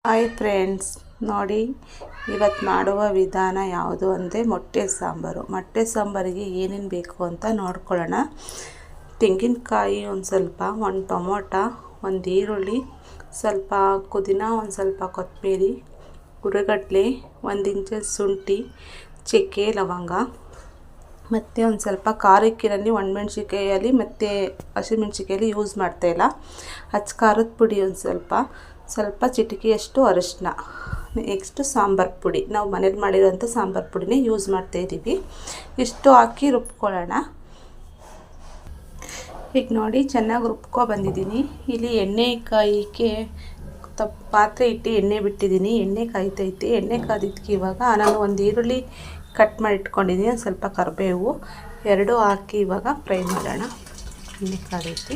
Hi friends, ನೋಡಿ ಇವತ್ತು ಮಾಡುವ ವಿಧಾನ ಯಾವುದು ಅಂದರೆ ಮೊಟ್ಟೆ ಸಾಂಬಾರಿಗೆ ಏನೇನು ಬೇಕು ಅಂತ ನೋಡ್ಕೊಳ್ಳೋಣ. ತೆಂಗಿನಕಾಯಿ ಒಂದು ಸ್ವಲ್ಪ, ಒಂದು ಟೊಮೊಟೊ, ಒಂದು ಈರುಳ್ಳಿ, ಸ್ವಲ್ಪ ಪುದೀನ, ಒಂದು ಸ್ವಲ್ಪ ಕೊತ್ತಂಬರಿ, ಹುರಿಗಡಲೆ, 1 ಇಂಚು ಶುಂಠಿ, ಚಕ್ಕೆ, ಲವಂಗ, ಮತ್ತು ಒಂದು ಸ್ವಲ್ಪ ಖಾರಕ್ಕಿರಲ್ಲಿ ಒಣಮೆಣ್ಸಿಕಾಯಲ್ಲಿ ಮತ್ತು ಹಸಿಮೆಣ್ಸಿಕಾಯಲ್ಲಿ ಯೂಸ್ ಮಾಡ್ತಾಯಿಲ್ಲ. ಖಾರದ ಪುಡಿ ಒಂದು ಸ್ವಲ್ಪ ಚಿಟಿಕೆಯಷ್ಟು ಅರಿಶಿನ, ನೆಕ್ಸ್ಟು ಸಾಂಬಾರು ಪುಡಿ. ನಾವು ಮನೇಲಿ ಮಾಡಿರೋಂಥ ಸಾಂಬಾರು ಪುಡಿನೇ ಯೂಸ್ ಮಾಡ್ತಾಯಿದ್ದೀವಿ. ಇಷ್ಟು ಹಾಕಿ ರುಬ್ಕೊಳ್ಳೋಣ. ಈಗ ನೋಡಿ ಚೆನ್ನಾಗಿ ಬಂದಿದ್ದೀನಿ. ಇಲ್ಲಿ ಎಣ್ಣೆ ಕಾಯಿಗೆ ಪಾತ್ರೆ ಇಟ್ಟು ಎಣ್ಣೆ ಬಿಟ್ಟಿದ್ದೀನಿ. ಎಣ್ಣೆ ಕಾಯ್ತೈತಿ. ಎಣ್ಣೆ ಕಾದಿದ್ದಕ್ಕೆ ಇವಾಗ ನಾನು ಒಂದು ಈರುಳ್ಳಿ ಕಟ್ ಮಾಡಿ ಇಟ್ಕೊಂಡಿದ್ದೀನಿ, ಒಂದು ಸ್ವಲ್ಪ ಕರಿಬೇವು, 2 ಹಾಕಿ ಇವಾಗ ಫ್ರೈ ಮಾಡೋಣ. ಎಣ್ಣೆ ಕಾದೈತಿ.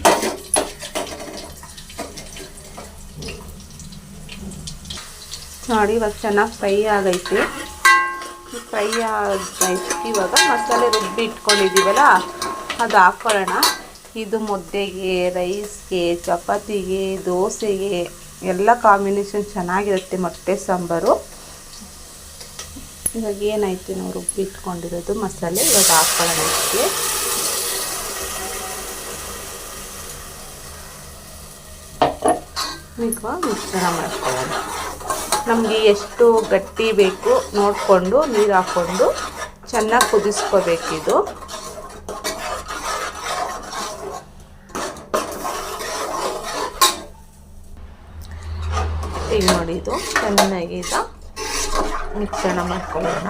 ನೋಡಿ ಇವಾಗ ಚೆನ್ನಾಗಿ ಫ್ರೈ ಆಗೈತಿ. ಇವಾಗ ಮಸಾಲೆ ರುಬ್ಬಿ ಇಟ್ಕೊಂಡಿದ್ದೀವಲ್ಲ ಅದು ಹಾಕ್ಕೊಳ್ಳೋಣ. ಇದು ಮುದ್ದೆಗೆ, ರೈಸ್ಗೆ, ಚಪಾತಿಗೆ, ದೋಸೆಗೆ ಎಲ್ಲ ಕಾಂಬಿನೇಷನ್ ಚೆನ್ನಾಗಿರುತ್ತೆ ಮೊಟ್ಟೆ ಸಾಂಬಾರು. ಇವಾಗ ಏನಾಯ್ತು, ನಾವು ರುಬ್ಬಿ ಇಟ್ಕೊಂಡಿರೋದು ಮಸಾಲೆ ಇವಾಗ ಹಾಕ್ಕೊಳ್ಳೋಣ. ಈಗ ಮಿಶ್ರಣ ಮಾಡ್ಕೊಳ್ಳೋಣ. ನಮಗೆ ಎಷ್ಟು ಗಟ್ಟಿ ಬೇಕು ನೋಡಿಕೊಂಡು ನೀರು ಹಾಕ್ಕೊಂಡು ಚೆನ್ನಾಗಿ ಕುದಿಸ್ಕೋಬೇಕಿದು. ಈಗ ನೋಡಿ ಇದು ಚೆನ್ನಾಗಿ ಈಗ ಮಿಶ್ರಣ ಮಾಡ್ಕೊಳ್ಳೋಣ.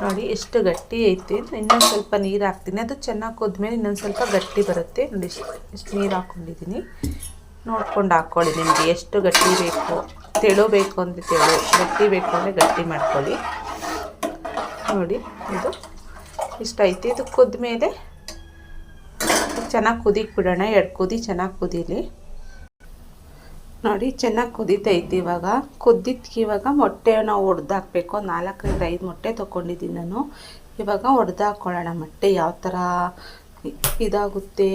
ನೋಡಿ ಎಷ್ಟು ಗಟ್ಟಿ ಐತಿ. ಇನ್ನೊಂದು ಸ್ವಲ್ಪ ನೀರು ಹಾಕ್ತೀನಿ. ಅದು ಚೆನ್ನಾಗಿ ಕುದ್ಮೇಲೆ ಇನ್ನೊಂದು ಸ್ವಲ್ಪ ಗಟ್ಟಿ ಬರುತ್ತೆ. ನೋಡಿ ಇಷ್ಟು ನೀರು ಹಾಕ್ಕೊಂಡಿದ್ದೀನಿ. ನೋಡ್ಕೊಂಡು ಹಾಕ್ಕೊಳ್ಳಿ. ನಿಮಗೆ ಎಷ್ಟು ಗಟ್ಟಿ ಬೇಕು, ತೆಳು ಬೇಕು ಅಂದರೆ ತೆಳು, ಗಟ್ಟಿ ಬೇಕು ಅಂದರೆ ಗಟ್ಟಿ ಮಾಡ್ಕೊಳ್ಳಿ. ನೋಡಿ ಇದು ಇಷ್ಟ ಐತಿ. ಇದು ಕುದ್ಮೇಲೆ ಚೆನ್ನಾಗಿ ಕುದಿಗೆ ಬಿಡೋಣ. 2 ಕುದಿ ಚೆನ್ನಾಗಿ ಕುದೀಲಿ. ನೋಡಿ ಚೆನ್ನಾಗಿ ಕುದೀತೈತಿ. ಇವಾಗ ಕುದ್ದಿದ್ದಕ್ಕೆ ಇವಾಗ ಮೊಟ್ಟೆ ನಾವು ಒಡೆದಾಕಬೇಕು. 4ರಿಂದ 5 ಮೊಟ್ಟೆ ತೊಗೊಂಡಿದ್ದೀನಿ ನಾನು. ಇವಾಗ ಒಡೆದಾಕೊಳ್ಳೋಣ. ಮೊಟ್ಟೆ ಯಾವ ಥರ ಇದಾಗುತ್ತೆ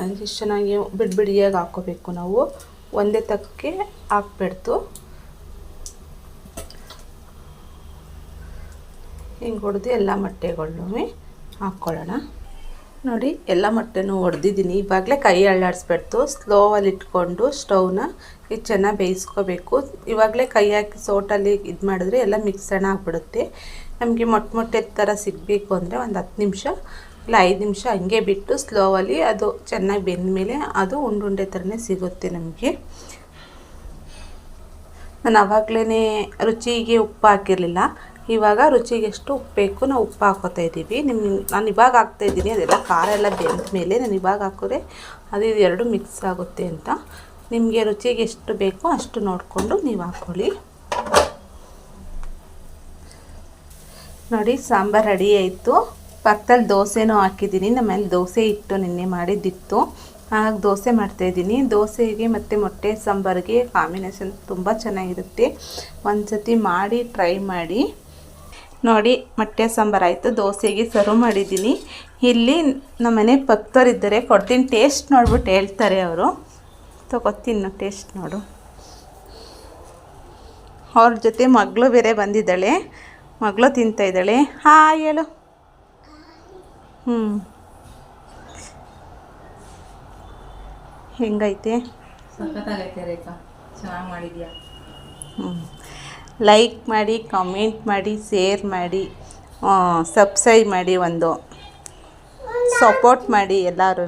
ಅಂದರೆ ಚೆನ್ನಾಗಿ ಬಿಡಿಯಾಗಿ ಹಾಕ್ಕೋಬೇಕು. ನಾವು ಒಂದೇ ತಕ್ಕೆ ಹಾಕ್ಬಿಡ್ತು. ಹಿಂಗೆ ಹೊಡೆದು ಎಲ್ಲ ಮೊಟ್ಟೆಗಳನ್ನೂ ಹಾಕ್ಕೊಳ್ಳೋಣ. ನೋಡಿ ಎಲ್ಲ ಮೊಟ್ಟೆನೂ ಹೊಡೆದಿದ್ದೀನಿ. ಇವಾಗಲೇ ಕೈ ಅಳ್ಳಾಡಿಸ್ಬಿಡ್ತು. ಸ್ಲೋವಲ್ಲಿ ಇಟ್ಕೊಂಡು ಸ್ಟವ್ನ ಇದು ಚೆನ್ನಾಗಿ ಬೇಯಿಸ್ಕೋಬೇಕು. ಇವಾಗಲೇ ಕೈ ಹಾಕಿ ಸೋಟಲ್ಲಿ ಇದು ಮಾಡಿದ್ರೆ ಎಲ್ಲ ಮಿಕ್ಸಣ ಆಗಿಬಿಡುತ್ತೆ. ನಮಗೆ ಮೊಟ್ಟೆ ಥರ ಸಿಗಬೇಕು ಅಂದರೆ ಒಂದು 10 ನಿಮಿಷ ಇಲ್ಲ 5 ನಿಮಿಷ ಹಂಗೆ ಬಿಟ್ಟು ಸ್ಲೋವಲ್ಲಿ ಅದು ಚೆನ್ನಾಗಿ ಬೆಂದ ಮೇಲೆ ಅದು ಉಂಡೆ ಥರನೇ ಸಿಗುತ್ತೆ ನಮಗೆ. ನಾನು ಆವಾಗಲೇ ರುಚಿಗೆ ಉಪ್ಪು ಹಾಕಿರಲಿಲ್ಲ. ಇವಾಗ ರುಚಿಗೆ ಎಷ್ಟು ಉಪ್ಪು ಬೇಕು ನಾವು ಉಪ್ಪು ಹಾಕೋತಾ ಇದ್ದೀವಿ. ನಾನು ಇವಾಗ ಹಾಕ್ತಾಯಿದ್ದೀನಿ. ಅದೆಲ್ಲ ಖಾರ ಎಲ್ಲ ಬೆಂದ ಮೇಲೆ ನಾನು ಇವಾಗ ಹಾಕಿದ್ರೆ ಅದು ಇದು 2 ಮಿಕ್ಸ್ ಆಗುತ್ತೆ ಅಂತ. ನಿಮಗೆ ರುಚಿಗೆ ಎಷ್ಟು ಬೇಕೋ ಅಷ್ಟು ನೋಡಿಕೊಂಡು ನೀವು ಹಾಕ್ಕೊಳ್ಳಿ. ನೋಡಿ ಸಾಂಬಾರು ರೆಡಿ ಆಯಿತು. ಪಕ್ಕದಲ್ಲಿ ದೋಸೆನೂ ಹಾಕಿದ್ದೀನಿ. ನಮ್ಮಲ್ಲಿ ದೋಸೆ ಇಟ್ಟು ನಿನ್ನೆ ಮಾಡಿದ್ದಿತ್ತು. ಹಾಗಾಗಿ ದೋಸೆ ಮಾಡ್ತಾಯಿದ್ದೀನಿ. ದೋಸೆಗೆ ಮತ್ತು ಮೊಟ್ಟೆ ಸಾಂಬಾರಿಗೆ ಕಾಂಬಿನೇಷನ್ ತುಂಬ ಚೆನ್ನಾಗಿರುತ್ತೆ. ಒಂದು ಸತಿ ಮಾಡಿ ಟ್ರೈ ಮಾಡಿ. ನೋಡಿ ಮೊಟ್ಟೆ ಸಾಂಬಾರು ಆಯಿತು. ದೋಸೆಗೆ ಸರ್ವ್ ಮಾಡಿದ್ದೀನಿ. ಇಲ್ಲಿ ನಮ್ಮನೆ ಪಕ್ಕದವರಿದ್ದಾರೆ, ಕೊಡ್ತೀನಿ. ಟೇಸ್ಟ್ ನೋಡ್ಬಿಟ್ಟು ಹೇಳ್ತಾರೆ ಅವರು. ತಗೋತೀನಿ, ಟೇಸ್ಟ್ ನೋಡು. ಅವ್ರ ಜೊತೆ ಮಗಳು ಬೇರೆ ಬಂದಿದ್ದಾಳೆ. ಮಗಳು ತಿಂತಾಯಿದ್ದಾಳೆ. ಹಾಯ್ ಹೇಳು. ಹೆಂಗೈತೆ? ಸಖತ್ತಾಗೈತೆ ರೇಖಾ, ಚೆನ್ನಾಗಿ ಮಾಡಿದ್ಯಾ. ಲೈಕ್ ಮಾಡಿ, ಕಮೆಂಟ್ ಮಾಡಿ, ಶೇರ್ ಮಾಡಿ, ಸಬ್ಸ್ಕ್ರೈಬ್ ಮಾಡಿ, ಒಂದು ಸಪೋರ್ಟ್ ಮಾಡಿ ಎಲ್ಲರೂ.